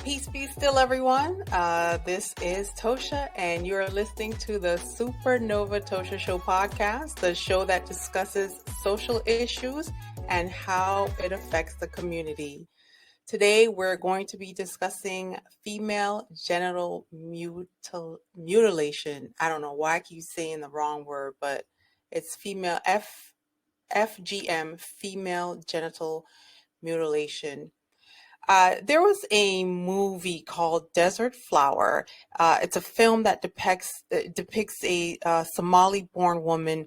Peace be still, everyone. This is Tosha, and you're listening to the Supernova Tosha Show podcast, the show that discusses social issues and how it affects the community. Today, we're going to be discussing female genital mutilation. I don't know why I keep saying the wrong word, but it's FGM, female genital mutilation. There was a movie called Desert Flower. It's a film that depicts a Somali-born woman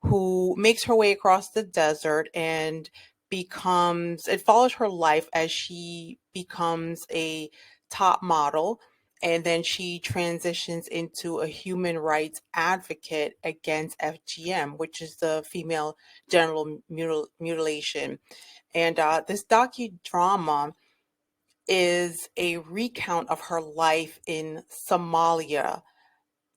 who makes her way across the desert and it follows her life as she becomes a top model, and then she transitions into a human rights advocate against FGM, which is the female genital mutilation. And this docudrama is a recount of her life in Somalia,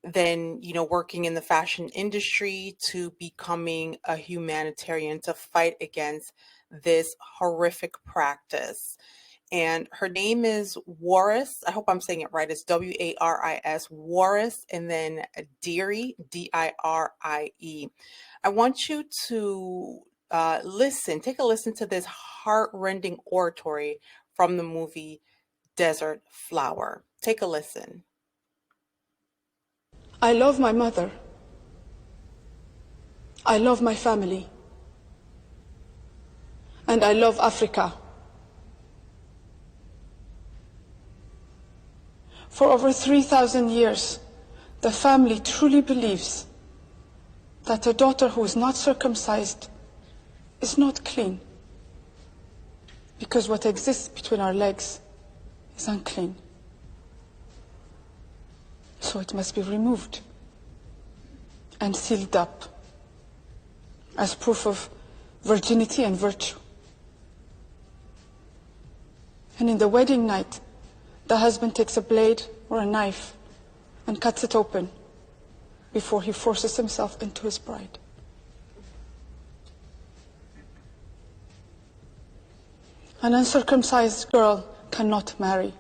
then, working in the fashion industry to becoming a humanitarian to fight against this horrific practice. And her name is Waris. I hope I'm saying it right. It's Waris, Waris, and then Dirie, Dirie. I want you to take a listen to this heart-rending oratory from the movie Desert Flower. Take a listen. I love my mother. I love my family. And I love Africa. For over 3,000 years, the family truly believes that a daughter who is not circumcised is not clean, because what exists between our legs is unclean. So it must be removed and sealed up as proof of virginity and virtue. And in the wedding night, the husband takes a blade or a knife and cuts it open before he forces himself into his bride. An uncircumcised girl cannot marry.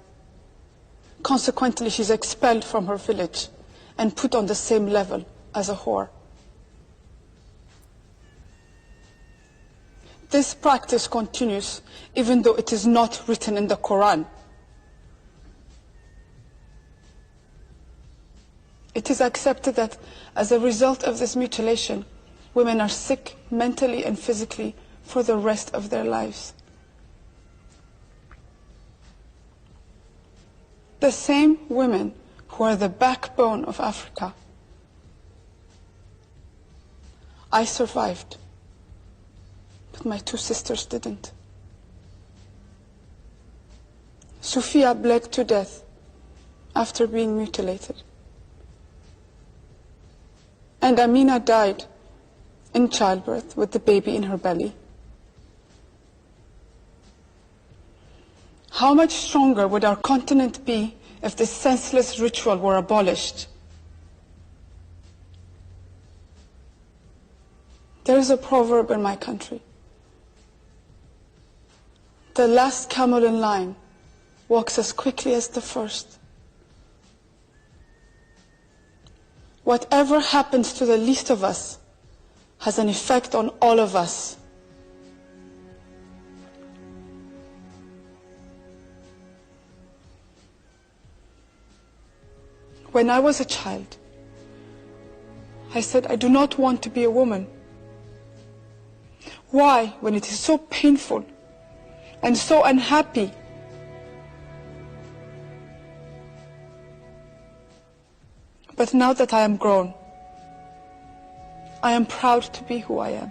Consequently, she's expelled from her village and put on the same level as a whore. This practice continues even though it is not written in the Quran. It is accepted that as a result of this mutilation, women are sick mentally and physically for the rest of their lives. The same women who are the backbone of Africa. I survived, but my two sisters didn't. Sophia bled to death after being mutilated. And Amina died in childbirth with the baby in her belly. How much stronger would our continent be if this senseless ritual were abolished? There is a proverb in my country. The last camel in line walks as quickly as the first. Whatever happens to the least of us has an effect on all of us. When I was a child, I said, I do not want to be a woman. Why, when it is so painful and so unhappy? But now that I am grown, I am proud to be who I am.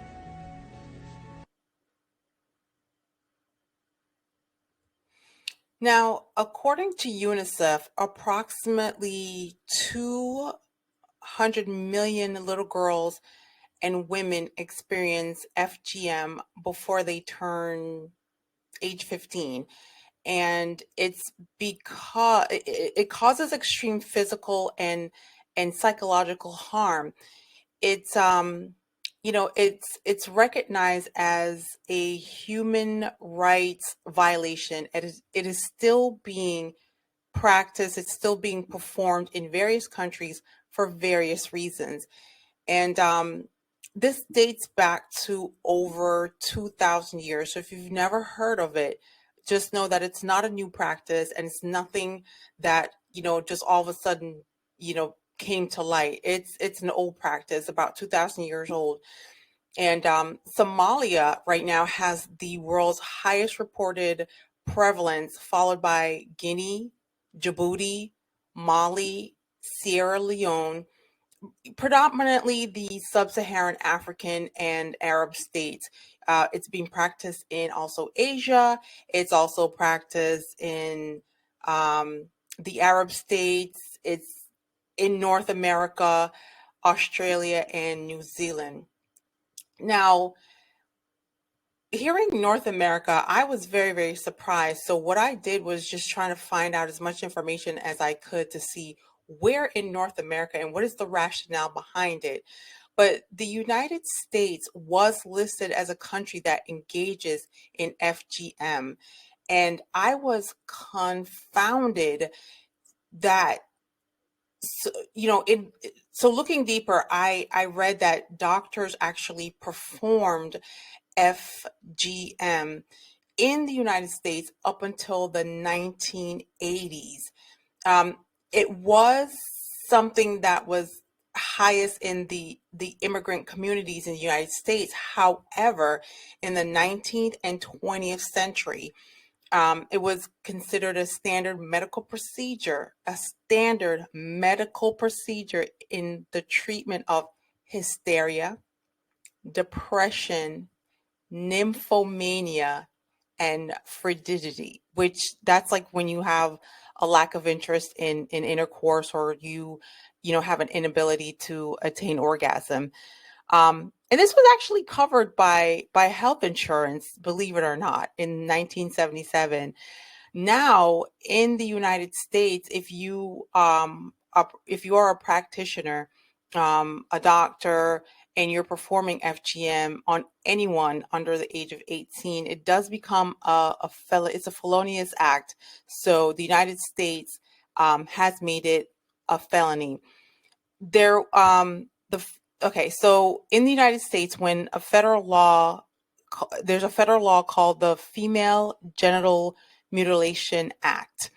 Now, according to UNICEF, approximately 200 million little girls and women experience FGM before they turn age 15. And it's because it causes extreme physical and psychological harm. It's it's recognized as a human rights violation. It is still being practice. It's still being performed in various countries for various reasons. And this dates back to over 2,000 years. So if you've never heard of it, just know that it's not a new practice, and it's nothing that, just all of a sudden, came to light. It's an old practice, about 2,000 years old. And Somalia right now has the world's highest reported prevalence, followed by Guinea, Djibouti, Mali, Sierra Leone, predominantly the sub-Saharan African and Arab states. It's being practiced in also Asia. It's also practiced in the Arab states. It's in North America, Australia, and New Zealand. Now, hearing North America, I was very, very surprised. So what I did was just trying to find out as much information as I could to see where in North America and what is the rationale behind it. But the United States was listed as a country that engages in FGM. And I was confounded that, so looking deeper, I read that doctors actually performed FGM in the United States up until the 1980s. It was something that was highest in the immigrant communities in the United States. However, in the 19th and 20th century, it was considered a standard medical procedure in the treatment of hysteria, depression, nymphomania, and frigidity, which that's like when you have a lack of interest in intercourse, or you have an inability to attain orgasm. And this was actually covered by health insurance, believe it or not, in 1977. Now, in the United States, if you are a practitioner, a doctor, and you're performing FGM on anyone under the age of 18, it does become it's a felonious act. So the United States has made it a felony. There, the Okay, so in the United States, when there's a federal law called the Female Genital Mutilation Act,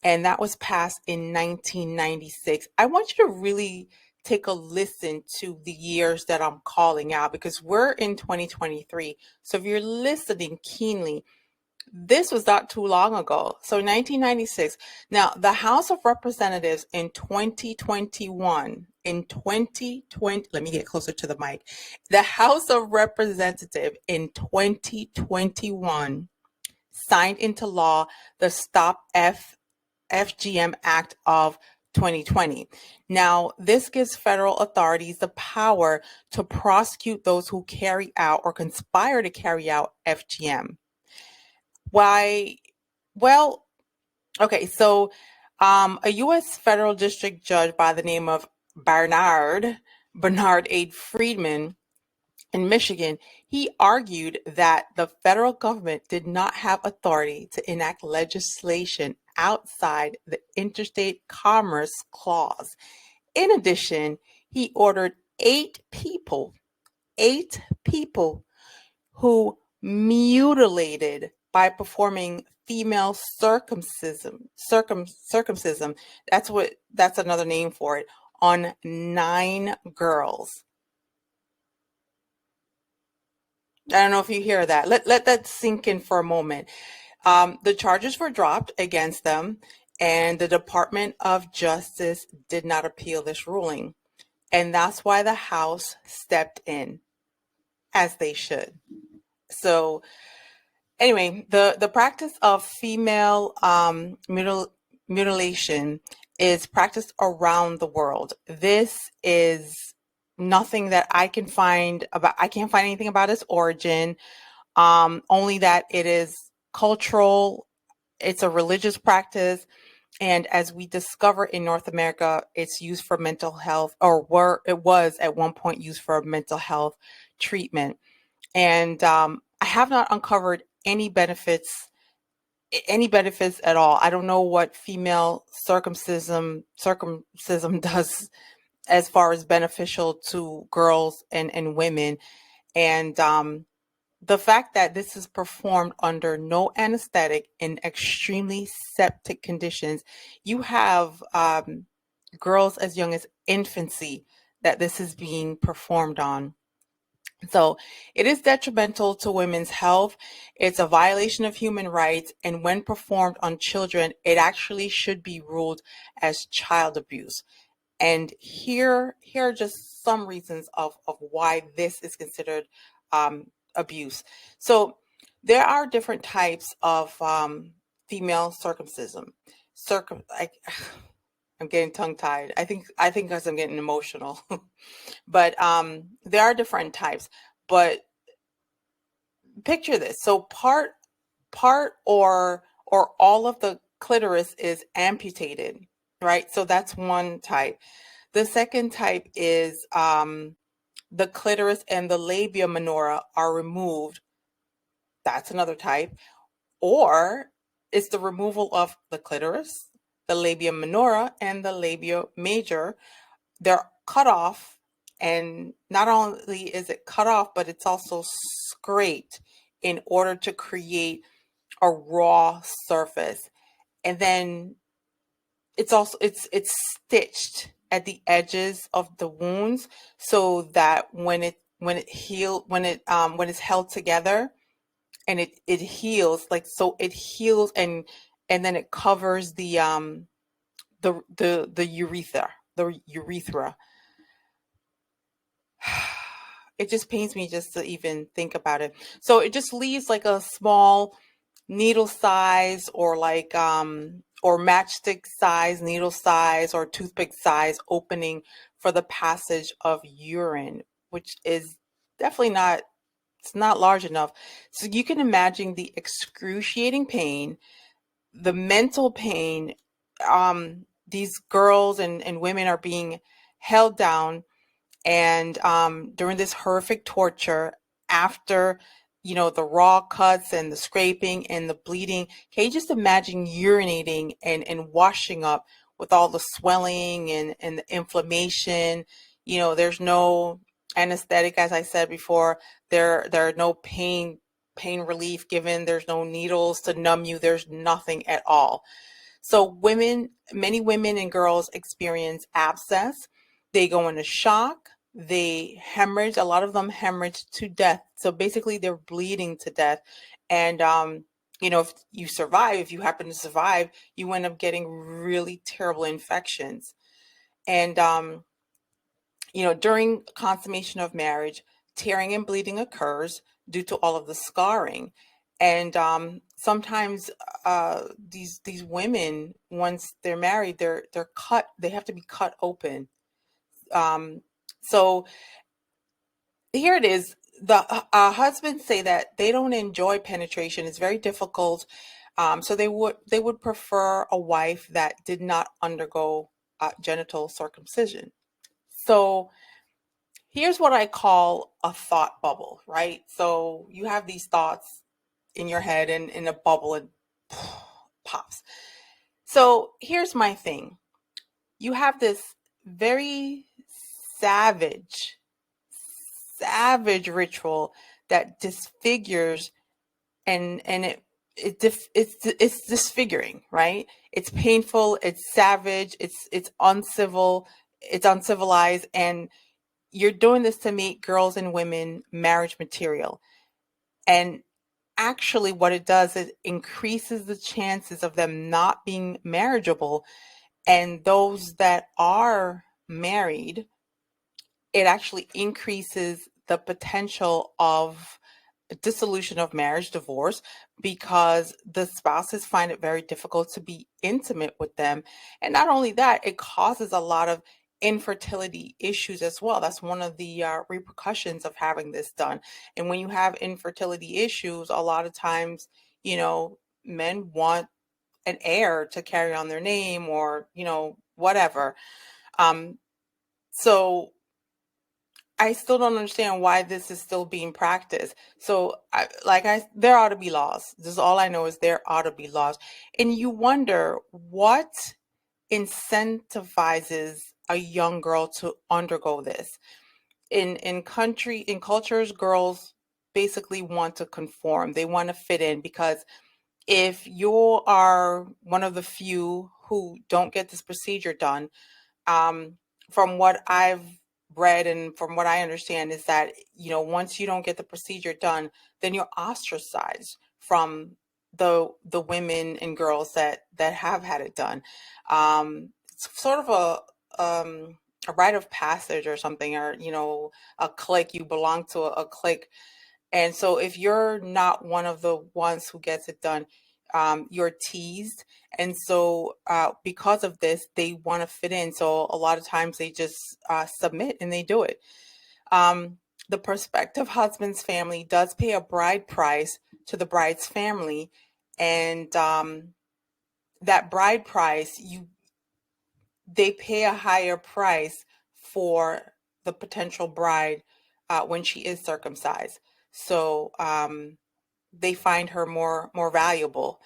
and that was passed in 1996. I want you to really take a listen to the years that I'm calling out, because we're in 2023. So if you're listening keenly, this was not too long ago. So 1996. Now, the House of Representatives in 2020, let me get closer to the mic. The House of Representatives in 2021 signed into law the Stop FGM Act of 2020. Now, this gives federal authorities the power to prosecute those who carry out or conspire to carry out FGM. Why? Well, okay, so a U.S. federal district judge by the name of Bernard A. Friedman in Michigan, he argued that the federal government did not have authority to enact legislation outside the Interstate Commerce Clause. In addition, he ordered eight people who mutilated by performing female circumcision. That's another name for it, on 9 girls. I don't know if you hear that. Let that sink in for a moment. The charges were dropped against them, and the Department of Justice did not appeal this ruling. And that's why the House stepped in, as they should. So anyway, the practice of female mutilation is practiced around the world. This is nothing that I can find about. I can't find anything about its origin. Only that it is cultural. It's a religious practice. And as we discover in North America, it's used for mental health, it was at one point used for mental health treatment. And I have not uncovered any benefits any benefits at all. I don't know what female circumcision does as far as beneficial to girls and women. And the fact that this is performed under no anesthetic in extremely septic conditions, you have girls as young as infancy that this is being performed on. So it is detrimental to women's health. It's a violation of human rights. And when performed on children, it actually should be ruled as child abuse. And here are just some reasons of why this is considered abuse. So there are different types of female circumcision. I, I'm getting tongue tied. I think because I'm getting emotional. But there are different types. But picture this. So part or all of the clitoris is amputated, right? So that's one type. The second type is the clitoris and the labia minora are removed. That's another type. Or it's the removal of the clitoris, the labia minora, and the labia major. They're cut off. And not only is it cut off, but it's also scraped in order to create a raw surface. And then it's stitched at the edges of the wounds so that when it's held together and it heals, like, so it heals, and then it covers the urethra. It just pains me just to even think about it. So it just leaves like a small needle size, or like or matchstick size, needle size, or toothpick size opening for the passage of urine, which is definitely not, it's not large enough. So you can imagine the excruciating pain, the mental pain. These girls and women are being held down, and during this horrific torture, after the raw cuts and the scraping and the bleeding, can you just imagine urinating and washing up with all the swelling and the inflammation? There's no anesthetic, as I said before. There are no pain relief given. There's no needles to numb you. There's nothing at all. So many women and girls experience abscess. They go into shock. They hemorrhage. A lot of them hemorrhage to death. So basically, they're bleeding to death. And if you happen to survive, you end up getting really terrible infections. And during consummation of marriage, tearing and bleeding occurs due to all of the scarring. And sometimes these women, once they're married, they're cut. They have to be cut open. So here it is. The husbands say that they don't enjoy penetration. It's very difficult. So they would prefer a wife that did not undergo genital circumcision. So here's what I call a thought bubble, right? So you have these thoughts in your head, and in a bubble, it pops. So here's my thing. You have this very savage, savage ritual that disfigures, and it's disfiguring, right? It's painful, it's savage, it's uncivil, it's uncivilized, and you're doing this to make girls and women marriage material. And actually, what it does is increases the chances of them not being marriageable. And those that are married, it actually increases the potential of dissolution of marriage, divorce, because the spouses find it very difficult to be intimate with them. And not only that, it causes a lot of infertility issues as well. That's one of the repercussions of having this done. And when you have infertility issues, a lot of times, men want an heir to carry on their name, or, whatever. Um, so I still don't understand why this is still being practiced. So, there ought to be laws. This is all I know is there ought to be laws. And you wonder what incentivizes a young girl to undergo this. In cultures, girls basically want to conform. They want to fit in because if you are one of the few who don't get this procedure done, um, from what I've read and from what I understand is that, once you don't get the procedure done, then you're ostracized from the women and girls that have had it done. It's sort of a rite of passage or something, or a clique. You belong to a clique, and so if you're not one of the ones who gets it done, you're teased. And so because of this, they want to fit in. So a lot of times they just submit and they do it. Um, the prospective husband's family does pay a bride price to the bride's family. And that bride price, they pay a higher price for the potential bride when she is circumcised. So they find her more valuable.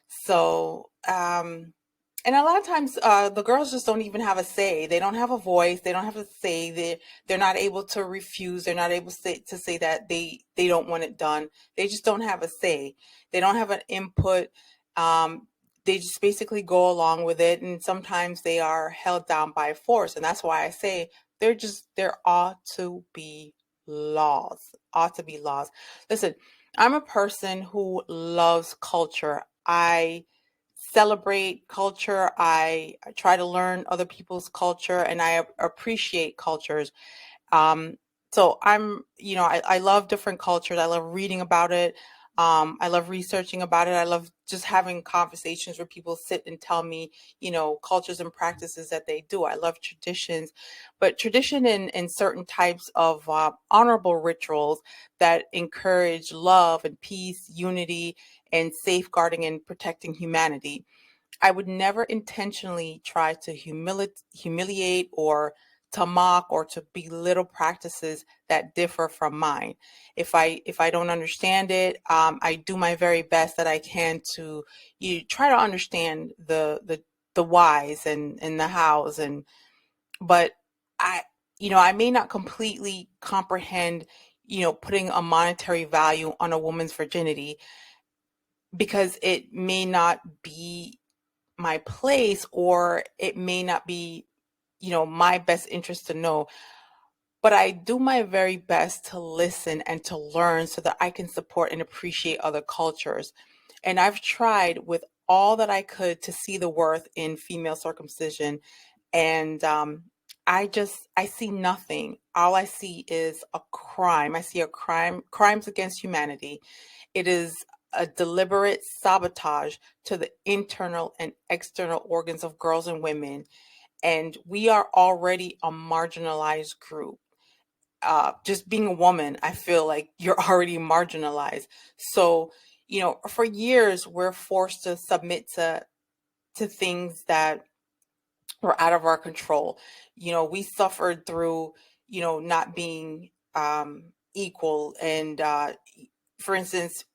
So and a lot of times the girls just don't even have a say. They don't have a voice. They don't have a say. They're not able to refuse. They're not able to say that they don't want it done. They just don't have a say. They don't have an input. Um, they just basically go along with it, and sometimes they are held down by force. And that's why I say there ought to be laws. Ought to be laws. Listen, I'm a person who loves culture. I celebrate culture. I try to learn other people's culture, and I appreciate cultures. Um, so I love different cultures. I love reading about it. I love researching about it. I love just having conversations where people sit and tell me, cultures and practices that they do. I love traditions, but tradition in certain types of honorable rituals that encourage love and peace, unity, and safeguarding and protecting humanity. I would never intentionally try to humiliate or to mock or to belittle practices that differ from mine. If I don't understand it, I do my very best that I can to try to understand the whys and the hows, but I I may not completely comprehend putting a monetary value on a woman's virginity because it may not be my place, or it may not be my best interest to know, but I do my very best to listen and to learn so that I can support and appreciate other cultures. And I've tried with all that I could to see the worth in female circumcision, and I see nothing. All I see is a crime. I see a crimes against humanity. It is a deliberate sabotage to the internal and external organs of girls and women. And we are already a marginalized group. Just being a woman, I feel like you're already marginalized. So, for years, we're forced to submit to things that were out of our control. We suffered through, not being equal. And for instance,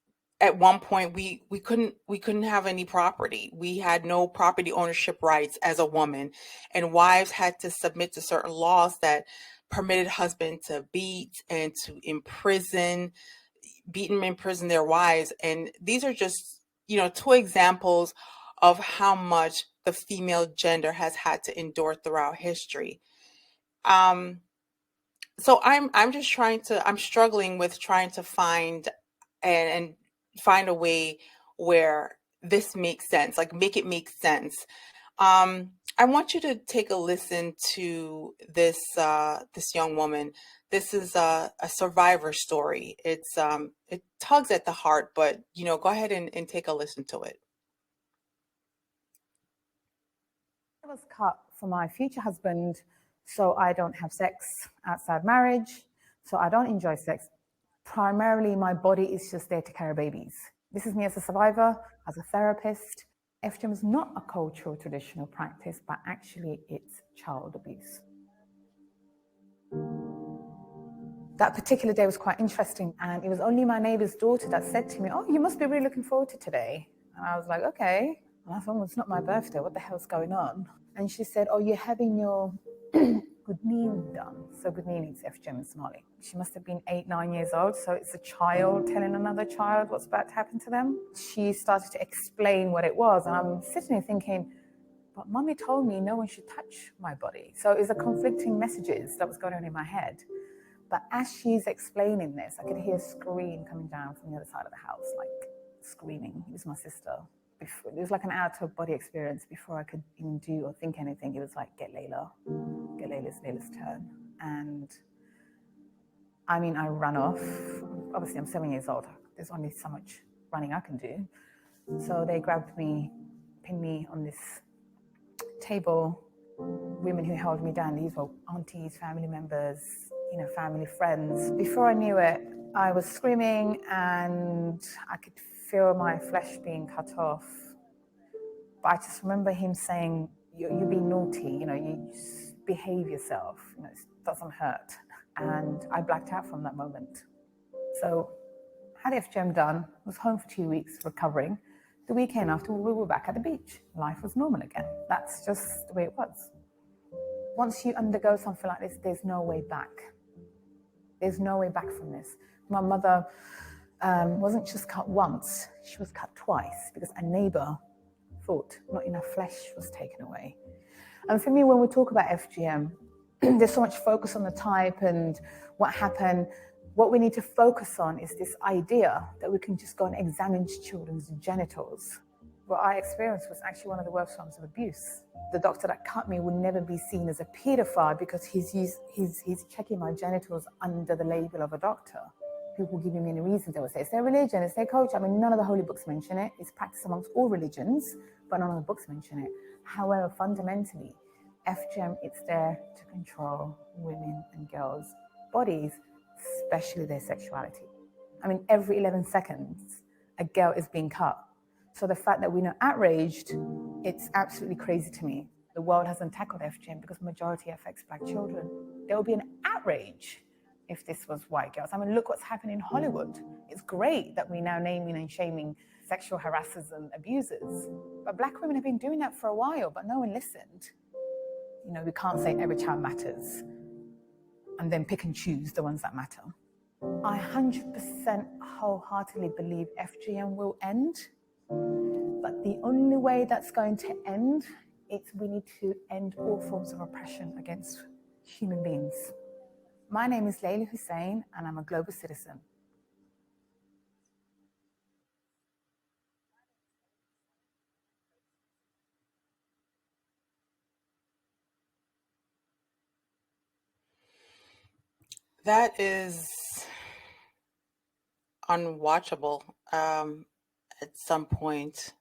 at one point we couldn't have any property. We had no property ownership rights as a woman, and wives had to submit to certain laws that permitted husband to beat and imprison their wives. And these are just two examples of how much the female gender has had to endure throughout history. um so I'm struggling with trying to find and find a way where this makes sense, like make it make sense. I want you to take a listen to this young woman. This is a survivor story. It tugs at the heart, but go ahead and take a listen to it. I was cut for my future husband, so I don't have sex outside marriage, so I don't enjoy sex. Primarily, my body is just there to carry babies. This is me as a survivor, as a therapist. FGM is not a cultural traditional practice, but actually it's child abuse. That particular day was quite interesting, and it was only my neighbor's daughter that said to me, "Oh, you must be really looking forward to today." And I was like, "Okay." And I thought, "Well, it's not my birthday. What the hell's going on?" And she said, "Oh, you're having your gudnin done." So gudnin is FGM in Somali. She must have been 8, 9 years old. So it's a child telling another child what's about to happen to them. She started to explain what it was, and I'm sitting here thinking, but Mummy told me no one should touch my body. So it was a conflicting messages that was going on in my head. But as she's explaining this, I could hear a scream coming down from the other side of the house, like screaming. It was my sister. It was like an out-of-body experience. Before I could even do or think anything, it was like, get Layla, get Layla's turn. And I mean, I ran off. Obviously, I'm 7 years old. There's only so much running I can do. So they grabbed me, pinned me on this table. Women who held me down, these were aunties, family members, family friends. Before I knew it, I was screaming and I could feel my flesh being cut off. But I just remember him saying, you're being naughty, you just behave yourself, it doesn't hurt. And I blacked out from that moment. So had FGM done, was home for 2 weeks recovering. The weekend after, we were back at the beach. Life was normal again. That's just the way it was. Once you undergo something like this, there's no way back. There's no way back from this. My mother wasn't just cut once, she was cut twice because a neighbor thought not enough flesh was taken away. And for me, when we talk about FGM, there's so much focus on the type and what happened. What we need to focus on is this idea that we can just go and examine children's genitals. What I experienced was actually one of the worst forms of abuse. The doctor that cut me would never be seen as a paedophile because he's checking my genitals under the label of a doctor. People giving me any reasons. They would say, it's their religion, it's their culture. I mean, none of the holy books mention it. It's practiced amongst all religions, but none of the books mention it. However, fundamentally, FGM, it's there to control women and girls' bodies, especially their sexuality. I mean, every 11 seconds, a girl is being cut. So the fact that we're not outraged, it's absolutely crazy to me. The world hasn't tackled FGM because majority affects Black children. There will be an outrage if this was white girls. I mean, look what's happening in Hollywood. It's great that we're now naming and shaming sexual harassers and abusers. But Black women have been doing that for a while, but no one listened. We can't say every child matters and then pick and choose the ones that matter. I 100% wholeheartedly believe FGM will end. But the only way that's going to end is we need to end all forms of oppression against human beings. My name is Layla Hussein, and I'm a global citizen. That is unwatchable at some point.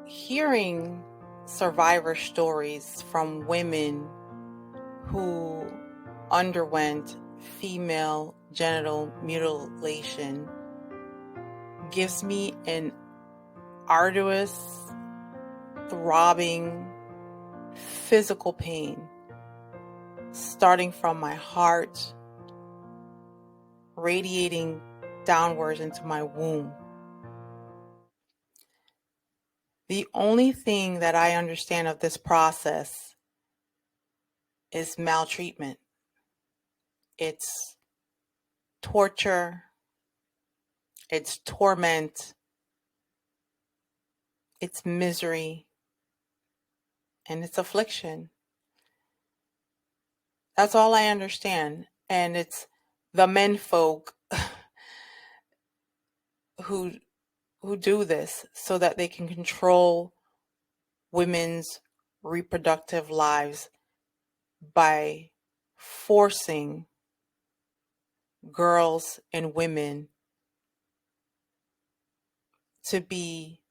Hearing survivor stories from women who underwent female genital mutilation gives me an arduous, throbbing, physical pain, starting from my heart, radiating downwards into my womb. The only thing that I understand of this process is maltreatment. It's torture, it's torment, it's misery, and it's affliction. That's all I understand. And it's the menfolk who do this so that they can control women's reproductive lives by forcing girls and women to be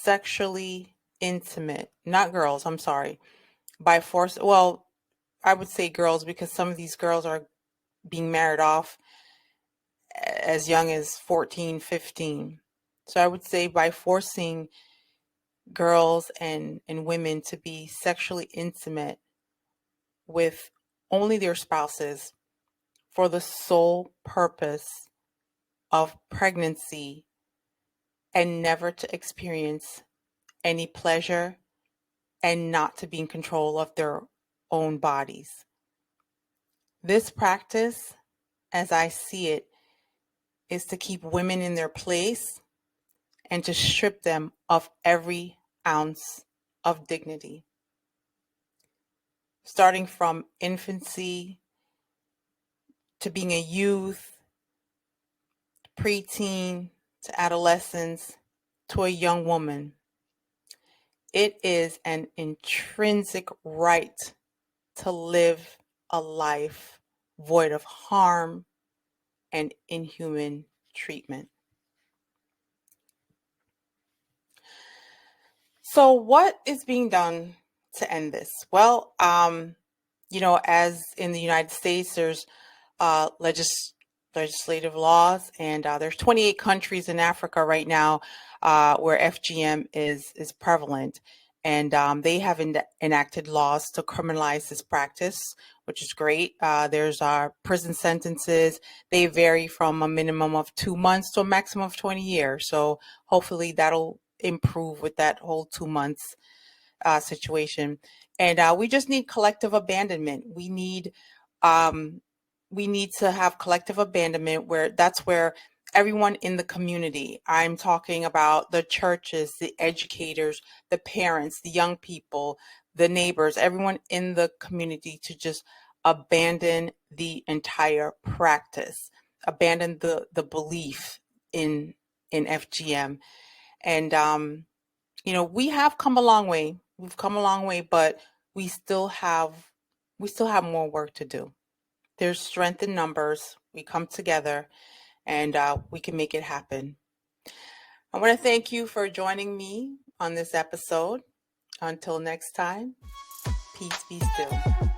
sexually intimate. Not girls, I'm sorry. By force, well, I would say girls because some of these girls are being married off as young as 14, 15. So I would say by forcing girls and women to be sexually intimate with only their spouses for the sole purpose of pregnancy and never to experience any pleasure and not to be in control of their own bodies. This practice, as I see it, is to keep women in their place and to strip them of every ounce of dignity. Starting from infancy to being a youth, preteen, to adolescence, to a young woman. It is an intrinsic right to live a life void of harm and inhuman treatment. So what is being done to end this? Well, as in the United States, there's legislative laws, and there's 28 countries in Africa right now where FGM is prevalent, and they have enacted laws to criminalize this practice, which is great. There's prison sentences. They vary from a minimum of 2 months to a maximum of 20 years. So hopefully that'll improve with that whole 2 months situation. And we just need collective abandonment. We need to have collective abandonment where everyone in the community, I'm talking about the churches, the educators, the parents, the young people, the neighbors, everyone in the community, to just abandon the entire practice, abandon the belief in FGM. And we have come a long way. We've come a long way, but we still have more work to do. There's strength in numbers. We come together, and we can make it happen. I want to thank you for joining me on this episode. Until next time, peace be still.